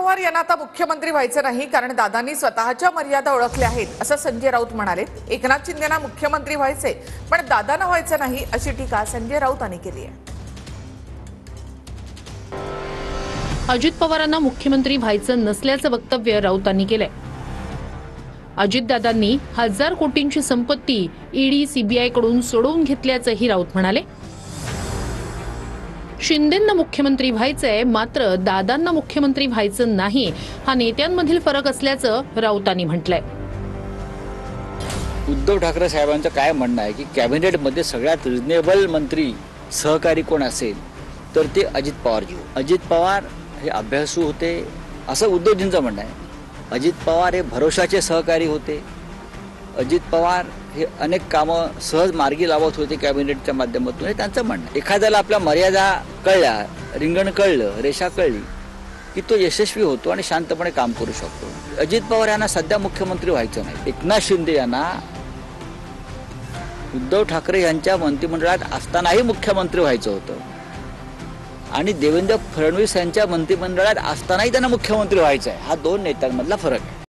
पवार यांना आता मुख्यमंत्री व्हायचं नाही, कारण दादांनी स्वतःच्या मर्यादा ओळखल्या आहेत, असं संजय राऊत म्हणाले। एकनाथ शिंदेना मुख्यमंत्री व्हायचे, पण दादांना व्हायचं नाही, अशी टीका संजय राऊत यांनी केली आहे। अजित पवारांना मुख्यमंत्री व्हायचं नसल्याचं वक्तव्य राऊतांनी केलंय। अजितदादांनी 1000 कोटींची संपत्ती ईडी सीबीआय कडून सोडवून घेतल्याचंही राऊत म्हणाले। शिंदेंना मुख्यमंत्री व्हायचंय, मात्र दादांना मुख्यमंत्री व्हायचं नाही, हा नेत्यांमधील फरक असल्याचं राऊतांनी म्हटलंय। उद्धव ठाकरे साहेबांचं काय म्हणणं आहे की कॅबिनेटमध्ये सगळ्यात रिजनेबल मंत्री सहकारी कोण असेल तर ते अजित पवारजी। अजित पवार हे अभ्यासू होते असं उद्धवजींचं म्हणणं आहे। अजित पवार हे भरोशाचे सहकारी होते। अजित पवार हे अनेक कामं सहज मार्गी लावत होते कॅबिनेटच्या माध्यमातून, हे त्यांचं म्हणणं आहे। एखाद्याला आपल्या मर्यादा कळल्या, रिंगण कळलं, रेषा कळली की तो यशस्वी होतो आणि शांतपणे काम करू शकतो। अजित पवार यांना सध्या मुख्यमंत्री व्हायचं नाही। एकनाथ शिंदे यांना उद्धव ठाकरे यांच्या मंत्रिमंडळात असतानाही मुख्यमंत्री व्हायचं होतं आणि देवेंद्र फडणवीस यांच्या मंत्रिमंडळात असतानाही त्यांना मुख्यमंत्री व्हायचं आहे। हा दोन नेत्यांमधला फरक आहे।